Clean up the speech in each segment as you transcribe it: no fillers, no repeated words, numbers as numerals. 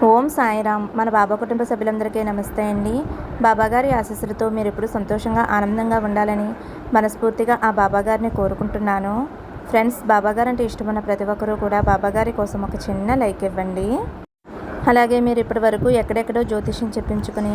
ఓం సాయిరామ్. మన బాబా కుటుంబ సభ్యులందరికీ నమస్తే అండి. బాబాగారి ఆశీస్సులతో మీరు ఎప్పుడు సంతోషంగా ఆనందంగా ఉండాలని మనస్ఫూర్తిగా ఆ బాబాగారిని కోరుకుంటున్నాను. ఫ్రెండ్స్, బాబాగారు అంటే ఇష్టమున్న ప్రతి ఒక్కరూ కూడా బాబాగారి కోసం ఒక చిన్న లైక్ ఇవ్వండి. అలాగే మీరు ఇప్పటి వరకు ఎక్కడెక్కడో జ్యోతిష్యం చెప్పించుకుని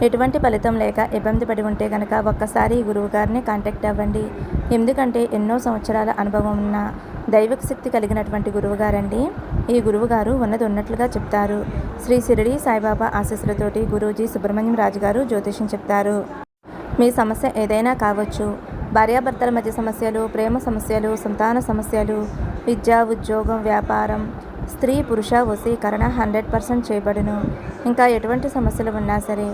ఎటువంటి ఫలితం లేక ఇబ్బంది పడి ఉంటే కనుక ఒక్కసారి ఈ గురువు గారిని కాంటాక్ట్ అవ్వండి. ఎందుకంటే ఎన్నో సంవత్సరాల అనుభవం ఉన్న దైవిక శక్తి కలిగినటువంటి గురువు గారండి. ఈ గురువు గారు ఉన్నది ఉన్నట్లుగా చెప్తారు. శ్రీ షిరిడి సాయిబాబా ఆశీస్సులతోటి గురూజీ సుబ్రహ్మణ్యం రాజు గారు జ్యోతిష్యం చెప్తారు. మీ సమస్య ఏదైనా కావచ్చు. భార్యాభర్తల మధ్య సమస్యలు, ప్రేమ సమస్యలు, సంతాన సమస్యలు, విద్య, ఉద్యోగం, వ్యాపారం, స్త్రీ పురుష వశీకరణ 100% చేయబడును. ఇంకా ఎటువంటి సమస్యలు ఉన్నా సరే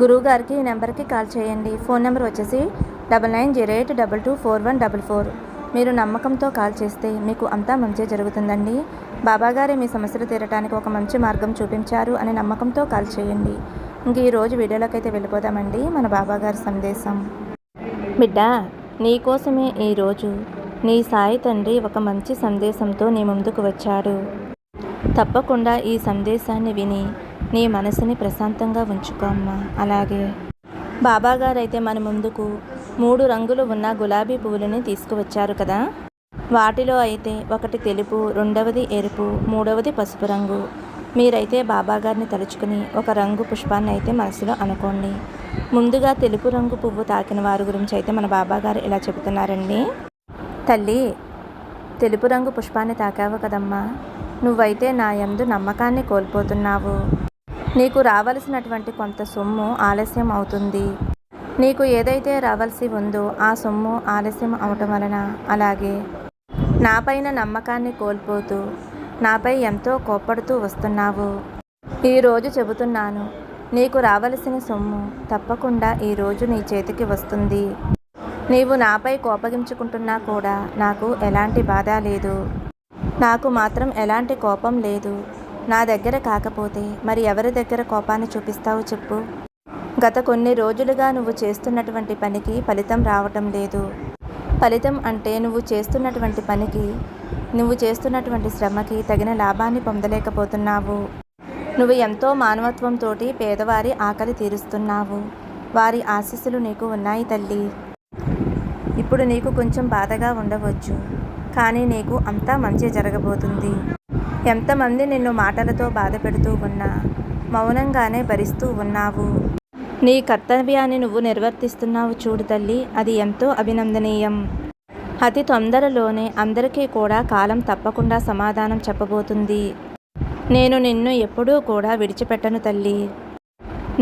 గురువుగారికి ఈ నెంబర్కి కాల్ చేయండి. ఫోన్ నెంబర్ వచ్చేసి 9908224144. మీరు నమ్మకంతో కాల్ చేస్తే మీకు అంతా మంచి జరుగుతుందండి. బాబాగారే మీ సమస్యలు తీరటానికి ఒక మంచి మార్గం చూపించారు అనే నమ్మకంతో కాల్ చేయండి. ఇంక ఈరోజు వీడియోలోకి అయితే వెళ్ళిపోదామండి. మన బాబాగారి సందేశం. బిడ్డ, నీకోసమే ఈరోజు నీ సాయి తండ్రి ఒక మంచి సందేశంతో నీ ముందుకు వచ్చాడు. తప్పకుండా ఈ సందేశాన్ని విని నీ మనసుని ప్రశాంతంగా ఉంచుకో అమ్మా. అలాగే బాబాగారు అయితే మన ముందుకు 3 రంగులు ఉన్న గులాబీ పువ్వులని తీసుకువచ్చారు కదా. వాటిలో అయితే ఒకటి తెలుపు, రెండవది ఎరుపు, మూడవది పసుపు రంగు. మీరైతే బాబాగారిని తలుచుకుని ఒక రంగు పుష్పాన్ని అయితే మనసులో అనుకోండి. ముందుగా తెలుపు రంగు పువ్వు తాకిన వారి గురించి అయితే మన బాబాగారు ఇలా చెబుతున్నారండి. తల్లి, తెలుపు రంగు పుష్పాన్ని తాకావు కదమ్మా, నువ్వైతే నా యందు నమ్మకాన్ని కోల్పోతున్నావు. నీకు రావలసినటువంటి కొంత సొమ్ము ఆలస్యం అవుతుంది. నీకు ఏదైతే రావాల్సి ఉందో ఆ సొమ్ము ఆలస్యం అవటం వలన, అలాగే నాపైన నమ్మకాన్ని కోల్పోతూ నాపై ఎంతో కోప్పడుతూ వస్తున్నావు. ఈరోజు చెబుతున్నాను, నీకు రావలసిన సొమ్ము తప్పకుండా ఈరోజు నీ చేతికి వస్తుంది. నీవు నాపై కోపగించుకుంటున్నా కూడా నాకు ఎలాంటి బాధ లేదు. నాకు మాత్రం ఎలాంటి కోపం లేదు. నా దగ్గర కాకపోతే మరి ఎవరి దగ్గర కోపాన్ని చూపిస్తావు చెప్పు? గత కొన్ని రోజులుగా నువ్వు చేస్తున్నటువంటి పనికి ఫలితం రావటం లేదు. ఫలితం అంటే నువ్వు చేస్తున్నటువంటి పనికి, నువ్వు చేస్తున్నటువంటి శ్రమకి తగిన లాభాన్ని పొందలేకపోతున్నావు. నువ్వు ఎంతో మానవత్వంతో పేదవారి ఆకలి తీరుస్తున్నావు. వారి ఆశీస్సులు నీకు ఉన్నాయి తల్లి. ఇప్పుడు నీకు కొంచెం బాధగా ఉండవచ్చు, కానీ నీకు అంతా మంచి జరగబోతుంది. ఎంతమంది నిన్ను మాటలతో బాధ పెడుతూ ఉన్నా మౌనంగానే భరిస్తూ ఉన్నావు. నీ కర్తవ్యాన్ని నువ్వు నిర్వర్తిస్తున్నావు చూడు తల్లి, అది ఎంతో అభినందనీయం. అతి తొందరలోనే అందరికీ కూడా కాలం తప్పకుండా సమాధానం చెప్పబోతుంది. నేను నిన్ను ఎప్పుడూ కూడా విడిచిపెట్టను తల్లి.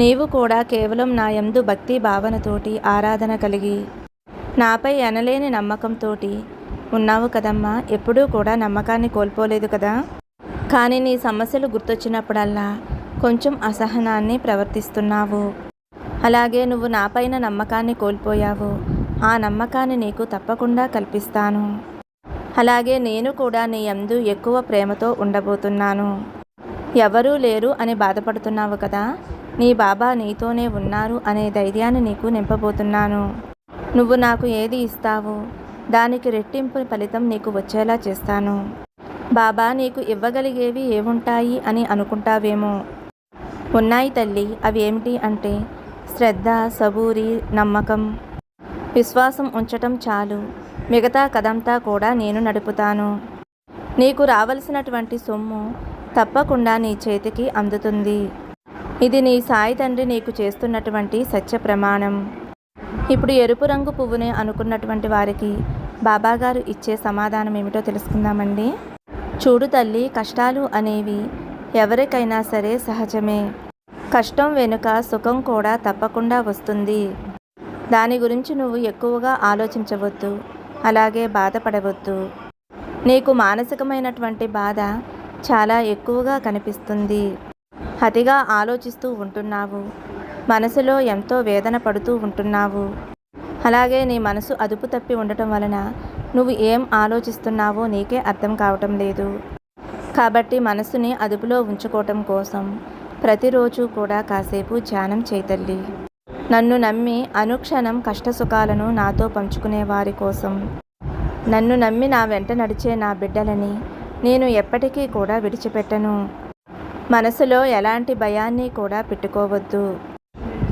నీవు కూడా కేవలం నా యందు భక్తి భావనతోటి ఆరాధన కలిగి నాపై ఎనలేని నమ్మకంతో ఉన్నావు కదమ్మా. ఎప్పుడూ కూడా నమ్మకాన్ని కోల్పోలేదు కదా. కానీ నీ సమస్యలు గుర్తొచ్చినప్పుడల్లా కొంచెం అసహనాన్ని ప్రవర్తిస్తున్నావు. అలాగే నువ్వు నాపైన నమ్మకాన్ని కోల్పోయావు. ఆ నమ్మకాన్ని నీకు తప్పకుండా కల్పిస్తాను. అలాగే నేను కూడా నీ యందు ఎక్కువ ప్రేమతో ఉండబోతున్నాను. ఎవరూ లేరు అని బాధపడుతున్నావు కదా, నీ బాబా నీతోనే ఉన్నారు అనే ధైర్యాన్ని నీకు నింపబోతున్నాను. నువ్వు నాకు ఏది ఇస్తావో దానికి రెట్టింపు ఫలితం నీకు వచ్చేలా చేస్తాను. బాబా నీకు ఇవ్వగలిగేవి ఏముంటాయి అని అనుకుంటావేమో. ఉన్నాయి తల్లి. అవి ఏమిటి అంటే శ్రద్ధ, సబూరి, నమ్మకం, విశ్వాసం ఉంచటం చాలు. మిగతా కథంతా కూడా నేను నడుపుతాను. నీకు రావలసినటువంటి సొమ్ము తప్పకుండా నీ చేతికి అందుతుంది. ఇది నీ సాయి తండ్రి నీకు చేస్తున్నటువంటి సత్య ప్రమాణం. ఇప్పుడు ఎరుపు రంగు పువ్వునే అనుకున్నటువంటి వారికి బాబాగారు ఇచ్చే సమాధానం ఏమిటో తెలుసుకుందామండి. చూడు తల్లి, కష్టాలు అనేవి ఎవరికైనా సరే సహజమే. కష్టం వెనుక సుఖం కూడా తప్పకుండా వస్తుంది. దాని గురించి నువ్వు ఎక్కువగా ఆలోచించవద్దు, అలాగే బాధపడవద్దు. నీకు మానసికమైనటువంటి బాధ చాలా ఎక్కువగా కనిపిస్తుంది. అతిగా ఆలోచిస్తూ ఉంటున్నావు. మనసులో ఎంతో వేదన పడుతూ ఉంటున్నావు. అలాగే నీ మనసు అదుపు తప్పి ఉండటం వలన నువ్వు ఏం ఆలోచిస్తున్నావో నీకే అర్థం కావటం లేదు. కాబట్టి మనసుని అదుపులో ఉంచుకోవటం కోసం ప్రతిరోజు కూడా కాసేపు ధ్యానం చేయి తల్లి. నన్ను నమ్మి అనుక్షణం కష్టసుఖాలను నాతో పంచుకునే వారి కోసం, నన్ను నమ్మి నా వెంట నడిచే నా బిడ్డలని నేను ఎప్పటికీ కూడా విడిచిపెట్టను. మనసులో ఎలాంటి భయాన్ని కూడా పెట్టుకోవద్దు.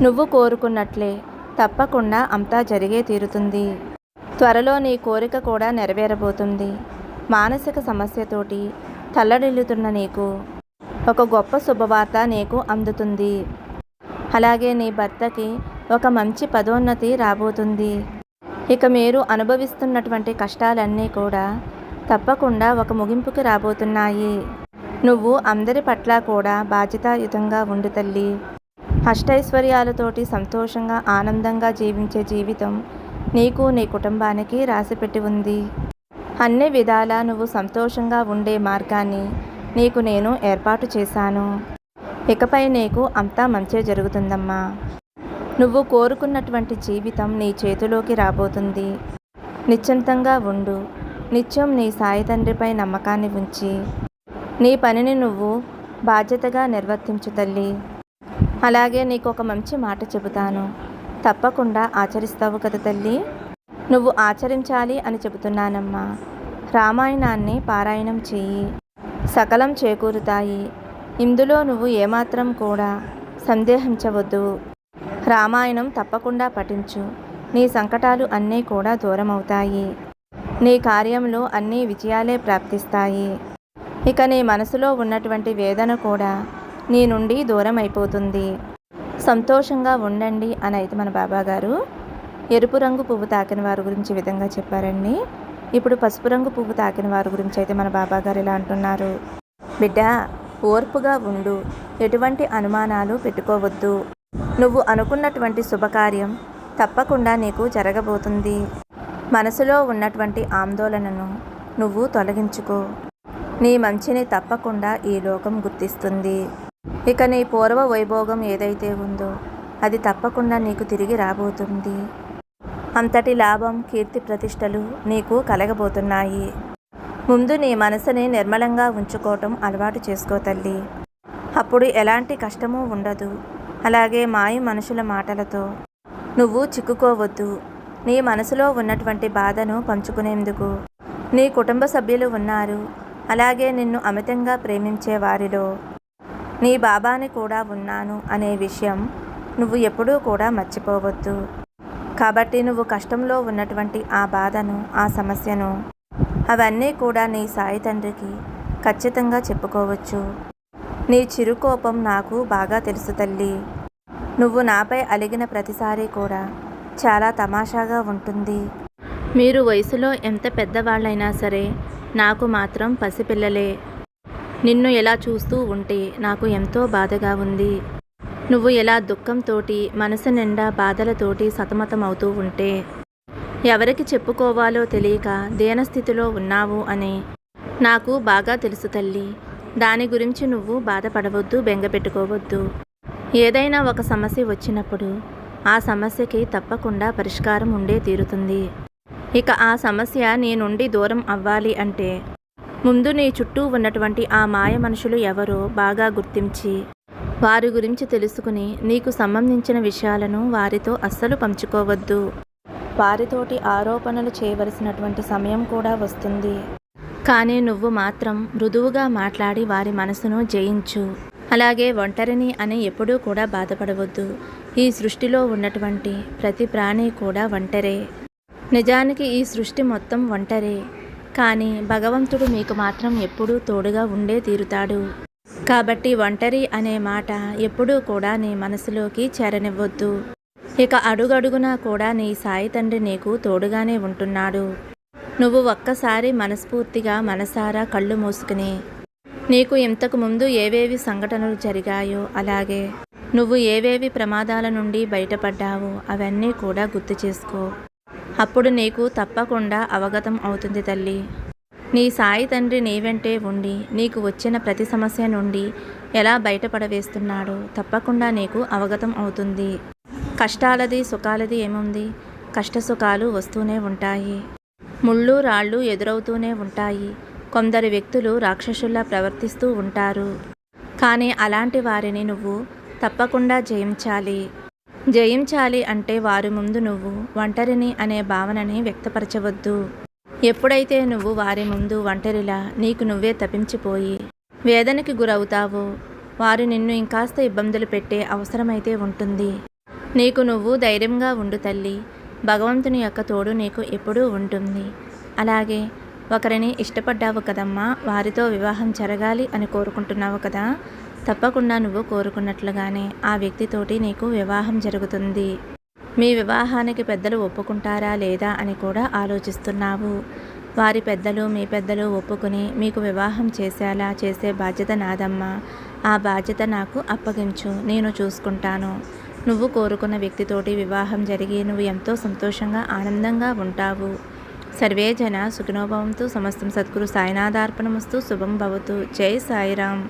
నువ్వు కోరుకున్నట్లే తప్పకుండా అంతా జరిగే తీరుతుంది. త్వరలో నీ కోరిక కూడా నెరవేరబోతుంది. మానసిక సమస్యతోటి తల్లడిల్లుతున్న నీకు ఒక గొప్ప శుభవార్త నీకు అందుతుంది. అలాగే నీ భర్తకి ఒక మంచి పదోన్నతి రాబోతుంది. ఇక మీరు అనుభవిస్తున్నటువంటి కష్టాలన్నీ కూడా తప్పకుండా ఒక ముగింపుకి రాబోతున్నాయి. నువ్వు అందరి పట్ల కూడా బాధ్యతాయుతంగా ఉండు తల్లి. అష్టైశ్వర్యాలతోటి సంతోషంగా ఆనందంగా జీవించే జీవితం నీకు నీ కుటుంబానికి రాసిపెట్టి ఉంది. అన్ని విధాలా నువ్వు సంతోషంగా ఉండే మార్గాన్ని నీకు నేను ఏర్పాటు చేశాను. ఇకపై నీకు అంతా మంచే జరుగుతుందమ్మా. నువ్వు కోరుకున్నటువంటి జీవితం నీ చేతిలోకి రాబోతుంది. నిశ్చింతంగా ఉండు. నిత్యం నీ సాయి తండ్రిపై నమ్మకాన్ని ఉంచి నీ పనిని నువ్వు బాధ్యతగా నిర్వర్తించు తల్లి. అలాగే నీకు ఒక మంచి మాట చెబుతాను, తప్పకుండా ఆచరిస్తావు కదా తల్లి. నువ్వు ఆచరించాలి అని చెబుతున్నానమ్మా. రామాయణాన్ని పారాయణం చెయ్యి, సకలం చేకూరుతాయి. ఇందులో నువ్వు ఏమాత్రం కూడా సందేహించవద్దు. రామాయణం తప్పకుండా పఠించు. నీ సంకటాలు అన్నీ కూడా దూరమవుతాయి. నీ కార్యంలో అన్ని విజయాలే ప్రాప్తిస్తాయి. ఇక నీ మనసులో ఉన్నటువంటి వేదన కూడా నీ నుండి దూరం అయిపోతుంది. సంతోషంగా ఉండండి అని అయితే మన బాబాగారు ఎరుపు రంగు పువ్వు తాకిన వారి గురించి విధంగా చెప్పారండి. ఇప్పుడు పసుపు రంగు పువ్వు తాకిన వారి గురించి అయితే మన బాబాగారు ఇలా అంటున్నారు. బిడ్డ, ఓర్పుగా ఉండు. ఎటువంటి అనుమానాలు పెట్టుకోవద్దు. నువ్వు అనుకున్నటువంటి శుభకార్యం తప్పకుండా నీకు జరగబోతుంది. మనసులో ఉన్నటువంటి ఆందోళనను నువ్వు తొలగించుకో. నీ మంచిని తప్పకుండా ఈ లోకం గుర్తిస్తుంది. ఇక నీ పూర్వ వైభోగం ఏదైతే ఉందో అది తప్పకుండా నీకు తిరిగి రాబోతుంది. అంతటి లాభం, కీర్తి ప్రతిష్టలు నీకు కలగబోతున్నాయి. ముందు నీ మనసుని నిర్మలంగా ఉంచుకోవటం అలవాటు చేసుకో తల్లి. అప్పుడు ఎలాంటి కష్టమూ ఉండదు. అలాగే మాయ మనుషుల మాటలతో నువ్వు చిక్కుకోవద్దు. నీ మనసులో ఉన్నటువంటి బాధను పంచుకునేందుకు నీ కుటుంబ సభ్యులు ఉన్నారు. అలాగే నిన్ను అమితంగా ప్రేమించే వారిలో నీ బాబాని కూడా ఉన్నాను అనే విషయం నువ్వు ఎప్పుడూ కూడా మర్చిపోవద్దు. కాబట్టి నువ్వు కష్టంలో ఉన్నటువంటి ఆ బాధను, ఆ సమస్యను, అవన్నీ కూడా నీ సాయి తండ్రికి ఖచ్చితంగా చెప్పుకోవచ్చు. నీ చిరుకోపం నాకు బాగా తెలుసు తల్లి. నువ్వు నాపై అలిగిన ప్రతిసారి కూడా చాలా తమాషాగా ఉంటుంది. మీరు వయసులో ఎంత పెద్దవాళ్ళైనా సరే నాకు మాత్రం పసిపిల్లలే. నిన్ను ఎలా చూస్తూ ఉంటే నాకు ఎంతో బాధగా ఉంది. నువ్వు ఎలా దుఃఖంతోటి, మనసు నిండా బాధలతోటి సతమతమవుతూ ఉంటే, ఎవరికి చెప్పుకోవాలో తెలియక దీనస్థితిలో ఉన్నావు అని నాకు బాగా తెలుసు తల్లి. దాని గురించి నువ్వు బాధపడవద్దు, బెంగపెట్టుకోవద్దు. ఏదైనా ఒక సమస్య వచ్చినప్పుడు ఆ సమస్యకి తప్పకుండా పరిష్కారం ఉండే తీరుతుంది. ఇక ఆ సమస్య నీ నుండి దూరం అవ్వాలి అంటే ముందు నీ చుట్టూ ఉన్నటువంటి ఆ మాయ మనుషులు ఎవరో బాగా గుర్తించి వారి గురించి తెలుసుకుని నీకు సంబంధించిన విషయాలను వారితో అస్సలు పంచుకోవద్దు. వారితోటి ఆరోపణలు చేయవలసినటువంటి సమయం కూడా వస్తుంది. కానీ నువ్వు మాత్రం మృదువుగా మాట్లాడి వారి మనసును జయించు. అలాగే ఒంటరిని అని ఎప్పుడూ కూడా బాధపడవద్దు. ఈ సృష్టిలో ఉన్నటువంటి ప్రతి ప్రాణి కూడా ఒంటరే. నిజానికి ఈ సృష్టి మొత్తం ఒంటరే. కానీ భగవంతుడు మీకు మాత్రం ఎప్పుడూ తోడుగా ఉండే తీరుతాడు. కాబట్టి ఒంటరి అనే మాట ఎప్పుడూ కూడా నీ మనసులోకి చేరనివ్వద్దు. ఇక అడుగడుగునా కూడా నీ సాయి తండ్రి నీకు తోడుగానే ఉంటున్నాడు. నువ్వు ఒక్కసారి మనస్ఫూర్తిగా మనసారా కళ్ళు మూసుకుని నీకు ఇంతకు ముందు ఏవేవి సంఘటనలు జరిగాయో, అలాగే నువ్వు ఏవేవి ప్రమాదాల నుండి బయటపడ్డావో అవన్నీ కూడా గుర్తు చేసుకో. అప్పుడు నీకు తప్పకుండా అవగతం అవుతుంది తల్లి. నీ సాయి తండ్రి నీ వెంటే ఉండి నీకు వచ్చిన ప్రతి సమస్య నుండి ఎలా బయటపడవేస్తున్నాడో తప్పకుండా నీకు అవగతం అవుతుంది. కష్టాలది సుఖాలది ఏముంది, కష్ట సుఖాలు వస్తూనే ఉంటాయి. ముళ్ళు రాళ్ళు ఎదురవుతూనే ఉంటాయి. కొందరు వ్యక్తులు రాక్షసుల్లా ప్రవర్తిస్తూ ఉంటారు. కానీ అలాంటి వారిని నువ్వు తప్పకుండా జయించాలి అంటే వారి ముందు నువ్వు ఒంటరిని అనే భావనని వ్యక్తపరచవద్దు. ఎప్పుడైతే నువ్వు వారి ముందు ఒంటరిలా నీకు నువ్వే తప్పించిపోయి వేదనకి గురవుతావో వారు నిన్ను ఇంకాస్త ఇబ్బందులు పెట్టే అవసరమైతే ఉంటుంది. నీకు నువ్వు ధైర్యంగా ఉండు తల్లి. భగవంతుని యొక్క తోడు నీకు ఎప్పుడూ ఉంటుంది. అలాగే ఒకరిని ఇష్టపడ్డావు కదమ్మా, వారితో వివాహం జరగాలి అని కోరుకుంటున్నావు కదా. తప్పకుండా నువ్వు కోరుకున్నట్లుగానే ఆ వ్యక్తితోటి నీకు వివాహం జరుగుతుంది. మీ వివాహానికి పెద్దలు ఒప్పుకుంటారా లేదా అని కూడా ఆలోచిస్తున్నావు. వారి పెద్దలు మీ పెద్దలు ఒప్పుకుని మీకు వివాహం చేసేలా చేసే బాధ్యత నాదమ్మా. ఆ బాధ్యత నాకు అప్పగించు, నేను చూసుకుంటాను. నువ్వు కోరుకున్న వ్యక్తితోటి వివాహం జరిగి నువ్వు ఎంతో సంతోషంగా ఆనందంగా ఉంటావు. సర్వే జన సుఖినో భవంతు. సమస్తం సద్గురు సాయినాథార్పణమస్తు. శుభం భవతు. జై సాయిరామ్.